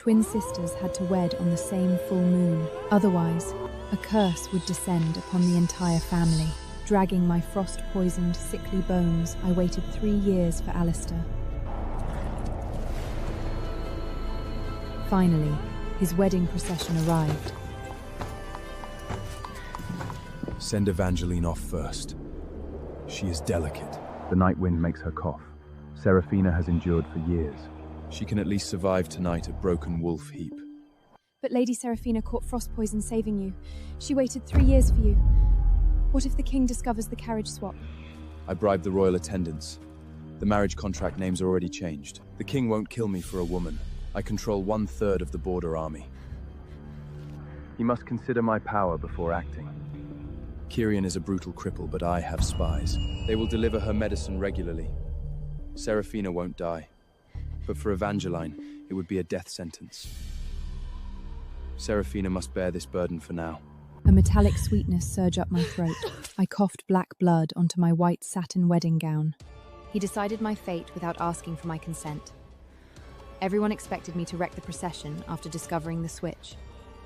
Twin sisters had to wed on the same full moon. Otherwise, a curse would descend upon the entire family. Dragging my frost-poisoned, sickly bones, I waited 3 years for Alistair. Finally, his wedding procession arrived. Send Evangeline off first. She is delicate. The night wind makes her cough. Seraphina has endured for years. She can at least survive tonight at Broken Wolf Heap. But Lady Seraphina caught frost poison saving you. She waited 3 years for you. What if the king discovers the carriage swap? I bribed the royal attendants. The marriage contract names are already changed. The king won't kill me for a woman. I control 1/3 of the border army. He must consider my power before acting. Kyrian is a brutal cripple, but I have spies. They will deliver her medicine regularly. Seraphina won't die. But for Evangeline, it would be a death sentence. Seraphina must bear this burden for now. A metallic sweetness surged up my throat. I coughed black blood onto my white satin wedding gown. He decided my fate without asking for my consent. Everyone expected me to wreck the procession after discovering the switch.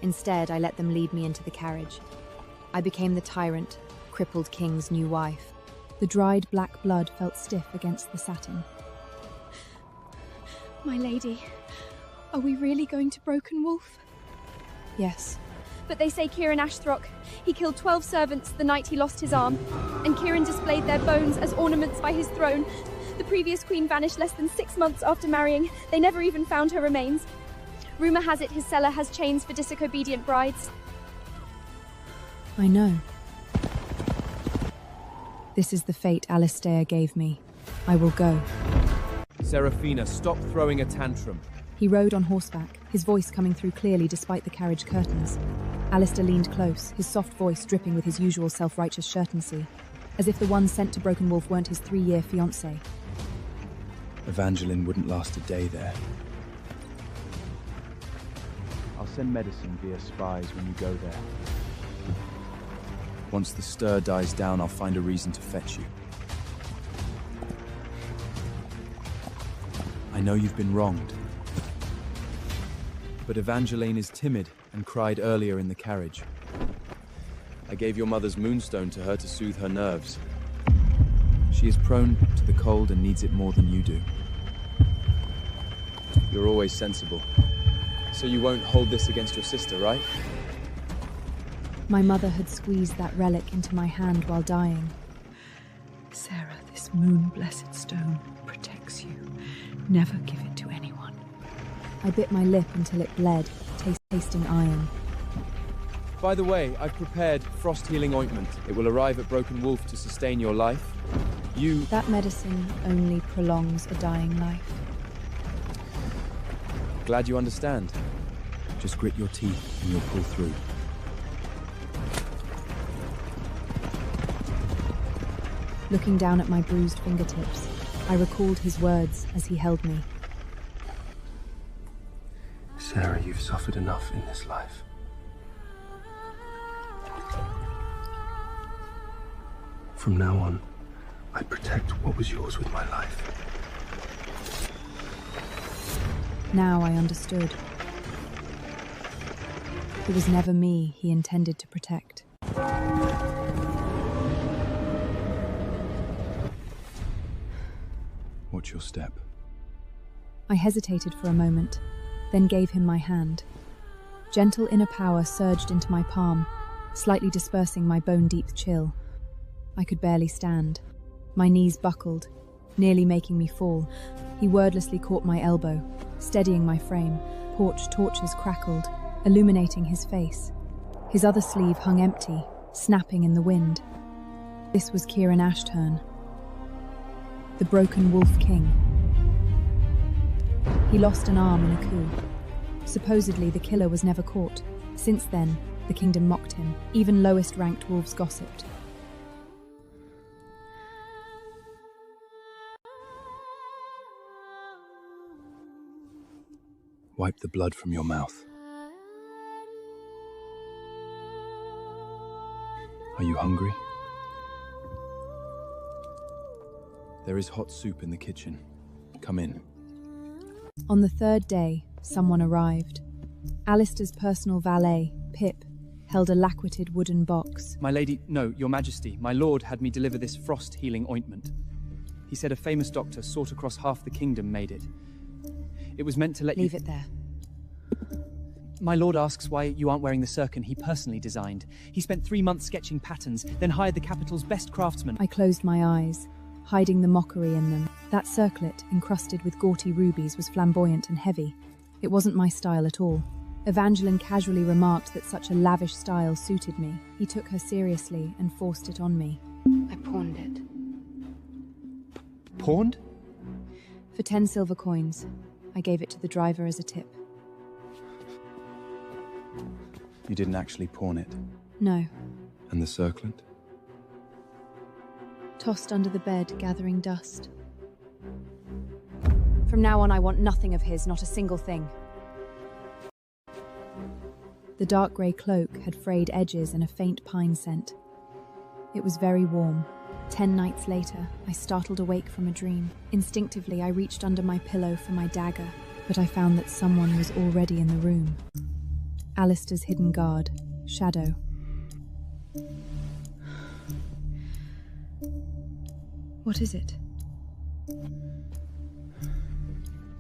Instead, I let them lead me into the carriage. I became the tyrant, crippled king's new wife. The dried black blood felt stiff against the satin. My lady, are we really going to Broken Wolf? Yes. But they say Kieran Ashthrock. He killed 12 servants the night he lost his arm, and Kieran displayed their bones as ornaments by his throne. The previous queen vanished less than 6 months after marrying. They never even found her remains. Rumour has it his cellar has chains for disobedient brides. I know. This is the fate Alistair gave me. I will go. Seraphina, stop throwing a tantrum. He rode on horseback, his voice coming through clearly despite the carriage curtains. Alistair leaned close, his soft voice dripping with his usual self-righteous shirtancy, as if the one sent to Broken Wolf weren't his 3-year fiancée. Evangeline wouldn't last a day there. I'll send medicine via spies when you go there. Once the stir dies down, I'll find a reason to fetch you. I know you've been wronged. But Evangeline is timid and cried earlier in the carriage. I gave your mother's moonstone to her to soothe her nerves. She is prone to the cold and needs it more than you do. You're always sensible. So you won't hold this against your sister, right? My mother had squeezed that relic into my hand while dying. Sarah, this moon-blessed stone protects you. Never give it to anyone. I bit my lip until it bled, tasting iron. By the way, I've prepared frost-healing ointment. It will arrive at Broken Wolf to sustain your life. That medicine only prolongs a dying life. Glad you understand. Just grit your teeth and you'll pull through. Looking down at my bruised fingertips, I recalled his words as he held me. Sarah, you've suffered enough in this life. From now on, I protect what was yours with my life. Now I understood. It was never me he intended to protect. Watch your step. I hesitated for a moment, then gave him my hand. Gentle inner power surged into my palm, slightly dispersing my bone-deep chill. I could barely stand. My knees buckled, nearly making me fall. He wordlessly caught my elbow, steadying my frame. Porch torches crackled, illuminating his face. His other sleeve hung empty, snapping in the wind. This was Kieran Ashturn, the Broken Wolf King. He lost an arm in a coup. Supposedly, the killer was never caught. Since then, the kingdom mocked him. Even lowest-ranked wolves gossiped. Wipe the blood from your mouth. Are you hungry? There is hot soup in the kitchen. Come in. On the third day, someone arrived. Alistair's personal valet, Pip, held a lacqueted wooden box. My lady, no, your majesty, my lord had me deliver this frost-healing ointment. He said a famous doctor sought across half the kingdom made it. It was meant to let Leave it there. My lord asks why you aren't wearing the circon he personally designed. He spent 3 months sketching patterns, then hired the capital's best craftsmen. I closed my eyes, hiding the mockery in them. That circlet, encrusted with gaudy rubies, was flamboyant and heavy. It wasn't my style at all. Evangeline casually remarked that such a lavish style suited me. He took her seriously and forced it on me. I pawned it. Pawned? For 10 silver coins, I gave it to the driver as a tip. You didn't actually pawn it? No. And the circlet? Tossed under the bed, gathering dust. From now on, I want nothing of his, not a single thing. The dark grey cloak had frayed edges and a faint pine scent. It was very warm. 10 nights later, I startled awake from a dream. Instinctively, I reached under my pillow for my dagger, but I found that someone was already in the room. Alistair's hidden guard, Shadow. What is it?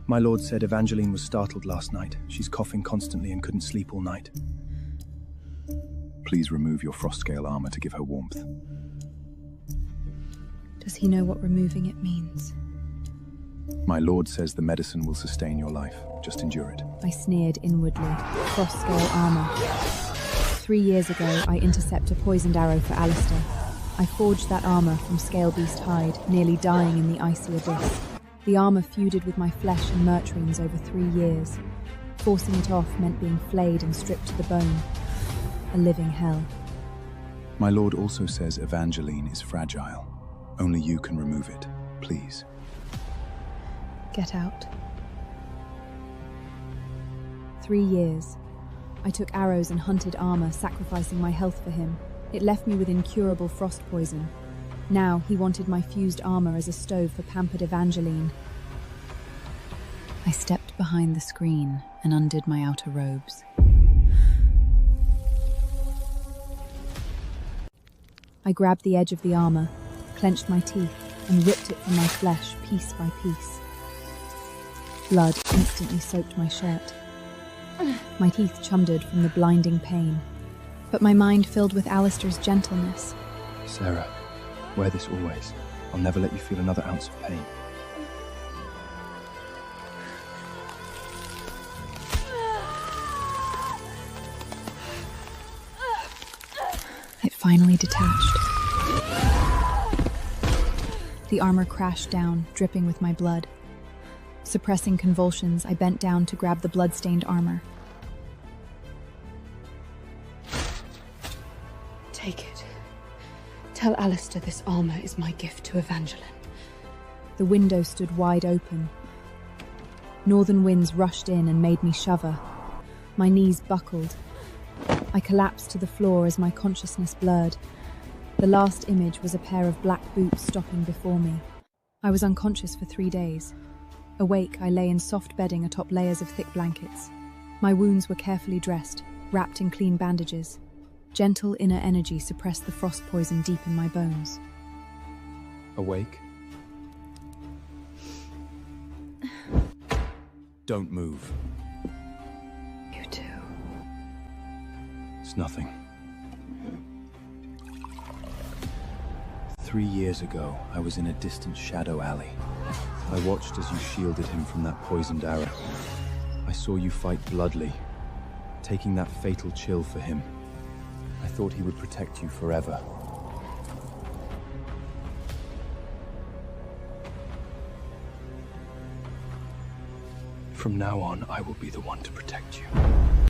My lord said Evangeline was startled last night. She's coughing constantly and couldn't sleep all night. Please remove your frost-scale armor to give her warmth. Does he know what removing it means? My lord says the medicine will sustain your life. Just endure it. I sneered inwardly. Frost-scale armor. 3 years ago, I intercepted a poisoned arrow for Alistair. I forged that armor from scale beast hide, nearly dying in the icy abyss. The armor feuded with my flesh and Mertrene's over 3 years. Forcing it off meant being flayed and stripped to the bone. A living hell. My lord also says Evangeline is fragile. Only you can remove it. Please. Get out. 3 years. I took arrows and hunted armor, sacrificing my health for him. It left me with incurable frost poison. Now he wanted my fused armor as a stove for pampered Evangeline. I stepped behind the screen and undid my outer robes. I grabbed the edge of the armor, clenched my teeth, and ripped it from my flesh piece by piece. Blood instantly soaked my shirt. My teeth chumbered from the blinding pain, but my mind filled with Alistair's gentleness. Sarah, wear this always. I'll never let you feel another ounce of pain. It finally detached. The armor crashed down, dripping with my blood. Suppressing convulsions, I bent down to grab the blood-stained armor. Take it. Tell Alistair this armor is my gift to Evangeline. The window stood wide open. Northern winds rushed in and made me shudder. My knees buckled. I collapsed to the floor as my consciousness blurred. The last image was a pair of black boots stopping before me. I was unconscious for 3 days. Awake, I lay in soft bedding atop layers of thick blankets. My wounds were carefully dressed, wrapped in clean bandages. Gentle inner energy suppressed the frost poison deep in my bones. Awake? Don't move. You too. It's nothing. 3 years ago, I was in a distant shadow alley. I watched as you shielded him from that poisoned arrow. I saw you fight bloodily, taking that fatal chill for him. I thought he would protect you forever. From now on, I will be the one to protect you.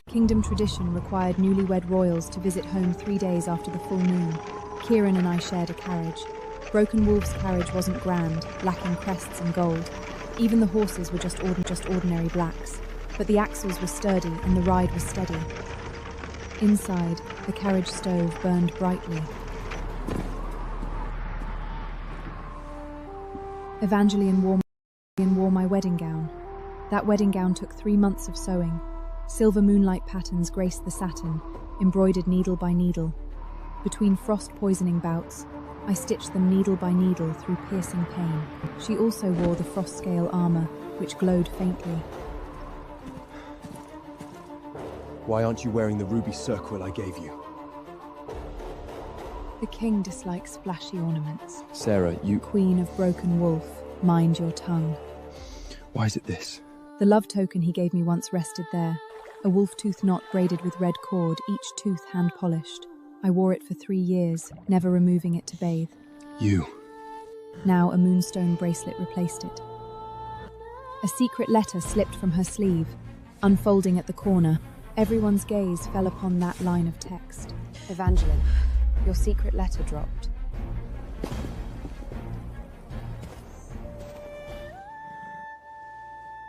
Kingdom tradition required newlywed royals to visit home 3 days after the full moon. Kieran and I shared a carriage. Broken Wolf's carriage wasn't grand, lacking crests and gold. Even the horses were just ordinary blacks. But the axles were sturdy and the ride was steady. Inside, the carriage stove burned brightly. Evangeline wore my wedding gown. That wedding gown took 3 months of sewing. Silver moonlight patterns graced the satin, embroidered needle by needle. Between frost-poisoning bouts, I stitched them needle by needle through piercing pain. She also wore the frost-scale armor, which glowed faintly. Why aren't you wearing the ruby circlet I gave you? The king dislikes flashy ornaments. Sarah, you... Queen of broken wolf, mind your tongue. Why is it this? The love token he gave me once rested there, a wolf tooth knot braided with red cord, each tooth hand-polished. I wore it for 3 years, never removing it to bathe. You. Now a moonstone bracelet replaced it. A secret letter slipped from her sleeve, unfolding at the corner. Everyone's gaze fell upon that line of text. Evangeline, your secret letter dropped.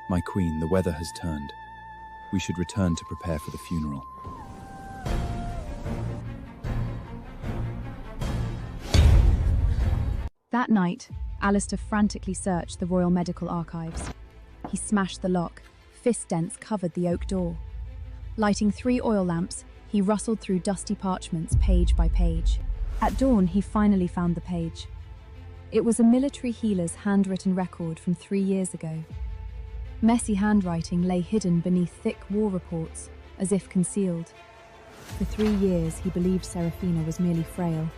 My queen, the weather has turned. We should return to prepare for the funeral. That night, Alistair frantically searched the Royal Medical Archives. He smashed the lock. Fist dents covered the oak door. Lighting 3 oil lamps, he rustled through dusty parchments page by page. At dawn, he finally found the page. It was a military healer's handwritten record from 3 years ago. Messy handwriting lay hidden beneath thick war reports, as if concealed. For 3 years, he believed Seraphina was merely frail.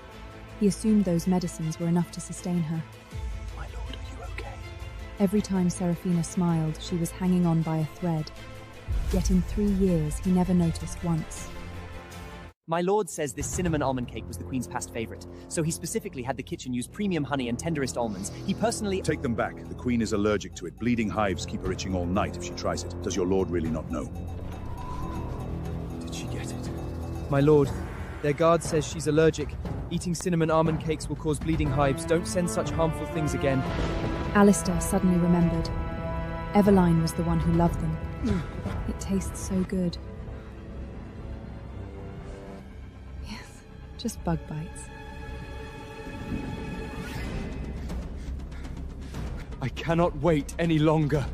He assumed those medicines were enough to sustain her. My lord, are you okay? Every time Seraphina smiled, she was hanging on by a thread. Yet in 3 years, he never noticed once. My lord says this cinnamon almond cake was the Queen's past favourite, so he specifically had the kitchen use premium honey and tenderest almonds. He personally— Take them back. The Queen is allergic to it. Bleeding hives keep her itching all night if she tries it. Does your lord really not know? Did she get it? My lord, their guard says she's allergic. Eating cinnamon almond cakes will cause bleeding hives. Don't send such harmful things again. Alistair suddenly remembered. Eveline was the one who loved them. It tastes so good. Yes, just bug bites. I cannot wait any longer.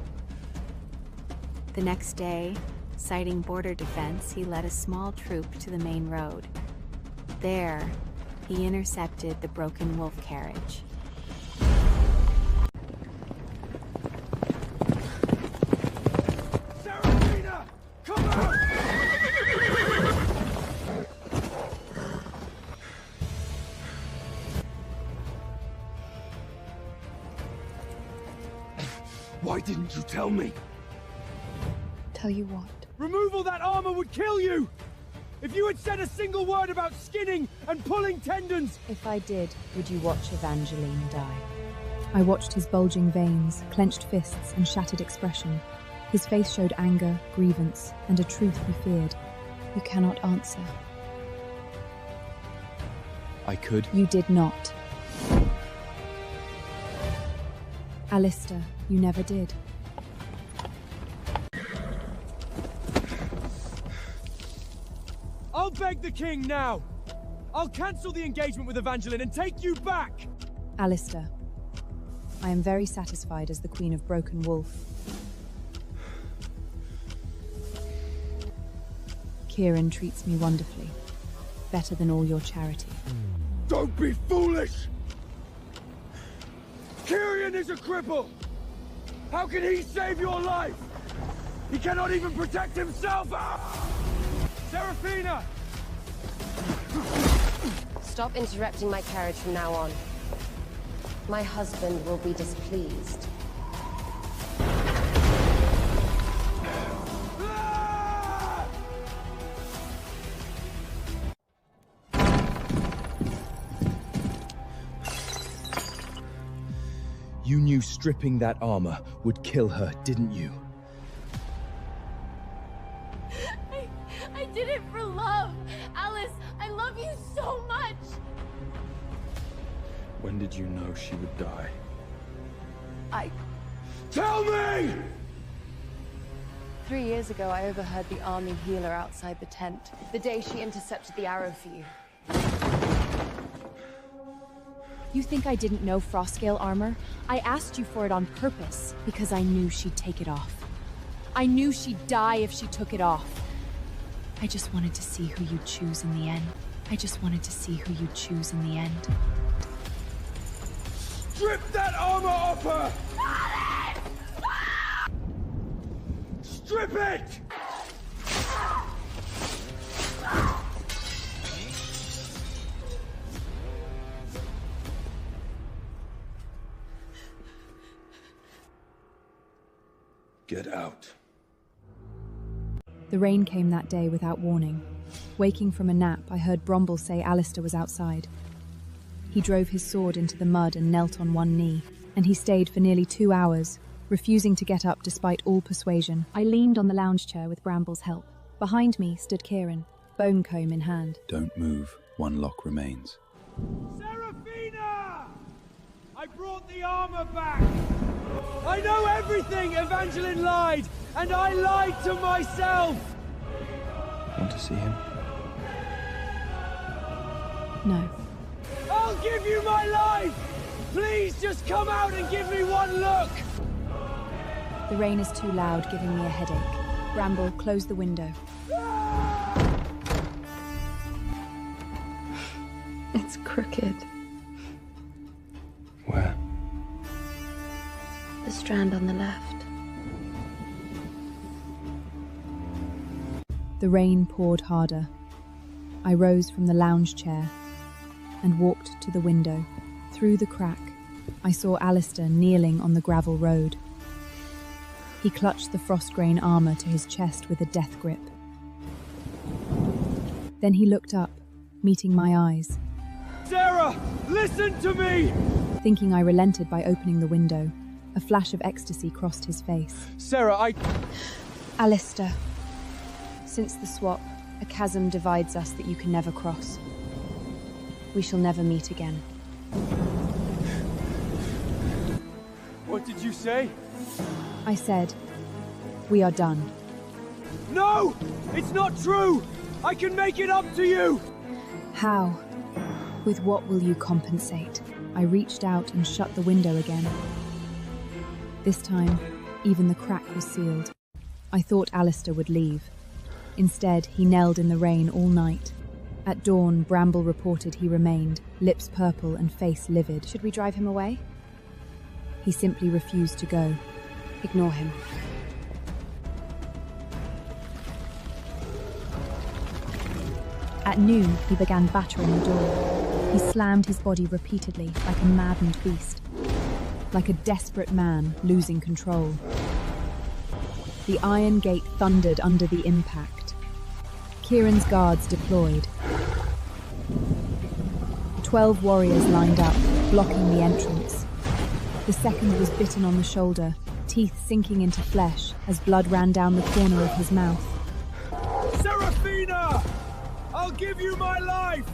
The next day, citing border defense, he led a small troop to the main road. There, he intercepted the broken wolf carriage. Seraphina! Come out! Why didn't you tell me? Tell you what? Removal that armor would kill you! If you had said a single word about skinning and pulling tendons! If I did, would you watch Evangeline die? I watched his bulging veins, clenched fists, and shattered expression. His face showed anger, grievance, and a truth he feared. You cannot answer. I could. You did not. Alistair, you never did. I'll beg the king now! I'll cancel the engagement with Evangeline and take you back! Alistair, I am very satisfied as the Queen of Broken Wolf. Kieran treats me wonderfully. Better than all your charity. Don't be foolish! Kieran is a cripple! How can he save your life? He cannot even protect himself! Seraphina! Stop interrupting my carriage from now on. My husband will be displeased. You knew stripping that armor would kill her, didn't you? I did it for love! Alice, I love you so much! When did you know she would die? Tell me! 3 years ago, I overheard the army healer outside the tent. The day she intercepted the arrow for you. You think I didn't know Frostscale armor? I asked you for it on purpose, because I knew she'd take it off. I knew she'd die if she took it off. I just wanted to see who you'd choose in the end. I just wanted to see who you'd choose in the end. Strip that armor off her! Strip it! Get out. The rain came that day without warning. Waking from a nap, I heard Bromble say Alistair was outside. He drove his sword into the mud and knelt on one knee, and he stayed for nearly 2 hours, refusing to get up despite all persuasion. I leaned on the lounge chair with Bramble's help. Behind me stood Kieran, bone comb in hand. Don't move. One lock remains. Serafina! I brought the armor back! I know everything Evangeline lied, and I lied to myself! Want to see him? No. I'll give you my life! Please just come out and give me one look! The rain is too loud, giving me a headache. Bramble, close the window. It's crooked. Where? The strand on the left. The rain poured harder. I rose from the lounge chair and walked to the window. Through the crack, I saw Alistair kneeling on the gravel road. He clutched the frost-grain armor to his chest with a death grip. Then he looked up, meeting my eyes. Sarah, listen to me! Thinking I relented by opening the window, a flash of ecstasy crossed his face. Sarah, Alistair, since the swap, a chasm divides us that you can never cross. We shall never meet again. What did you say? I said, we are done. No! It's not true! I can make it up to you! How? With what will you compensate? I reached out and shut the window again. This time, even the crack was sealed. I thought Alistair would leave. Instead, he knelled in the rain all night. At dawn, Bramble reported he remained, lips purple and face livid. Should we drive him away? He simply refused to go. Ignore him. At noon, he began battering the door. He slammed his body repeatedly, like a maddened beast. Like a desperate man, losing control. The iron gate thundered under the impact. Kieran's guards deployed. 12 warriors lined up, blocking the entrance. The second was bitten on the shoulder, teeth sinking into flesh as blood ran down the corner of his mouth. Serafina! I'll give you my life!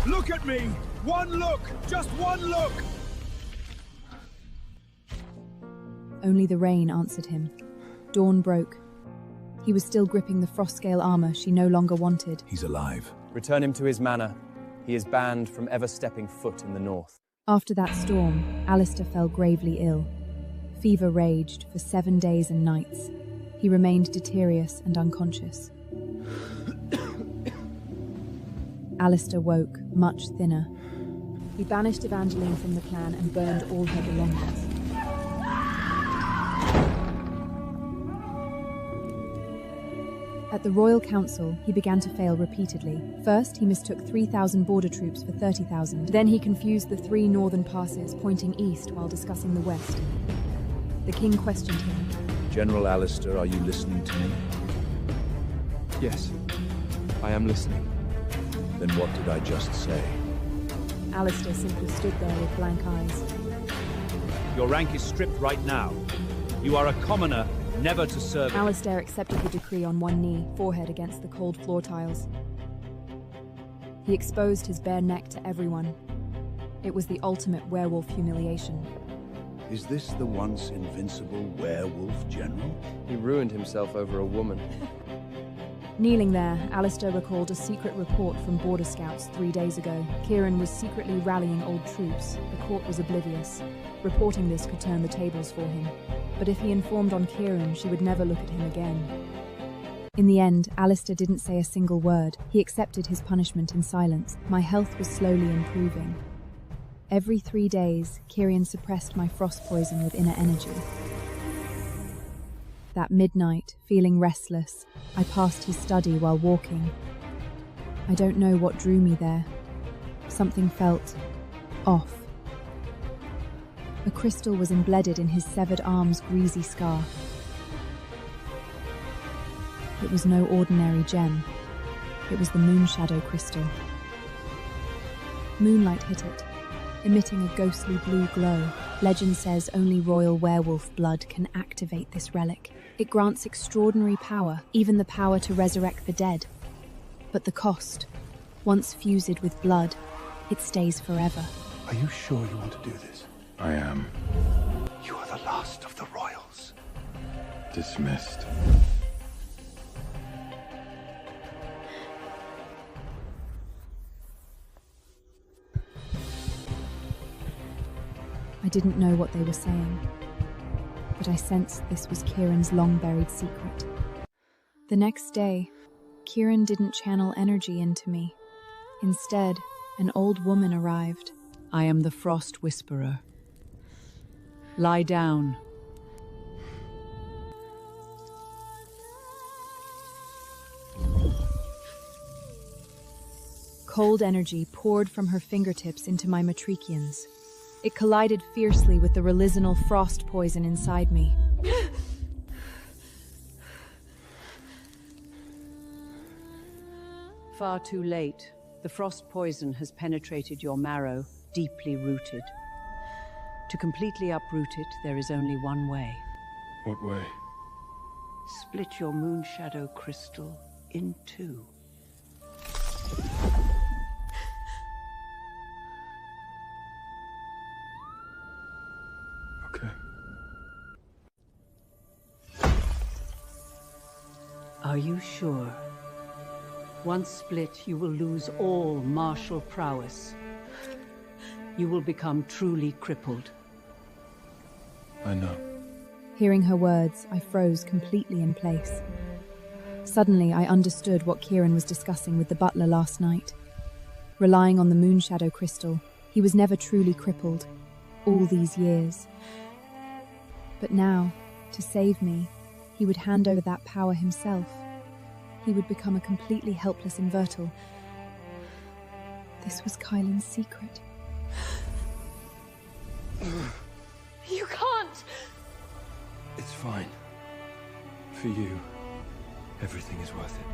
Look at me! One look! Just one look! Only the rain answered him. Dawn broke. He was still gripping the frost-scale armor she no longer wanted. He's alive. Return him to his manor. He is banned from ever stepping foot in the north. After that storm, Alistair fell gravely ill. Fever raged for 7 days and nights. He remained delirious and unconscious. Alistair woke, much thinner. We banished Evangeline from the clan and burned all her belongings. At the Royal Council, he began to fail repeatedly. First, he mistook 3,000 border troops for 30,000. Then he confused the 3 northern passes, pointing east while discussing the west. The king questioned him. General Alistair, are you listening to me? Yes, I am listening. Then what did I just say? Alistair simply stood there with blank eyes. Your rank is stripped right now. You are a commoner, never to serve. Alistair accepted the decree on one knee, forehead against the cold floor tiles. He exposed his bare neck to everyone. It was the ultimate werewolf humiliation. Is this the once invincible werewolf general? He ruined himself over a woman. Kneeling there, Alistair recalled a secret report from border scouts 3 days ago. Kieran was secretly rallying old troops. The court was oblivious. Reporting this could turn the tables for him. but if he informed on Kieran, she would never look at him again. In the end, Alistair didn't say a single word. He accepted his punishment in silence. My health was slowly improving. Every 3 days, Kieran suppressed my frost poison with inner energy. That midnight, feeling restless, I passed his study while walking. I don't know what drew me there. Something felt off. A crystal was embedded in his severed arm's greasy scar. It was no ordinary gem. It was the moon shadow crystal. Moonlight hit it, emitting a ghostly blue glow. Legend says only royal werewolf blood can activate this relic. It grants extraordinary power, even the power to resurrect the dead. But the cost, once fused with blood, it stays forever. Are you sure you want to do this? I am. You are the last of the royals. Dismissed. I didn't know what they were saying, but I sensed this was Kieran's long-buried secret. The next day, Kieran didn't channel energy into me. Instead, an old woman arrived. I am the Frost Whisperer. Lie down. Cold energy poured from her fingertips into my matricians. It collided fiercely with the relisonal frost poison inside me. Far too late. The frost poison has penetrated your marrow, deeply rooted. To completely uproot it, there is only one way. What way? Split your moon shadow crystal in two. Okay. Are you sure? Once split, you will lose all martial prowess. You will become truly crippled. I know. Hearing her words, I froze completely in place. Suddenly, I understood what Kieran was discussing with the butler last night. Relying on the moon shadow crystal, he was never truly crippled, all these years. But now, to save me, he would hand over that power himself. He would become a completely helpless invertal. This was Kylan's secret. You can't! It's fine. For you, everything is worth it.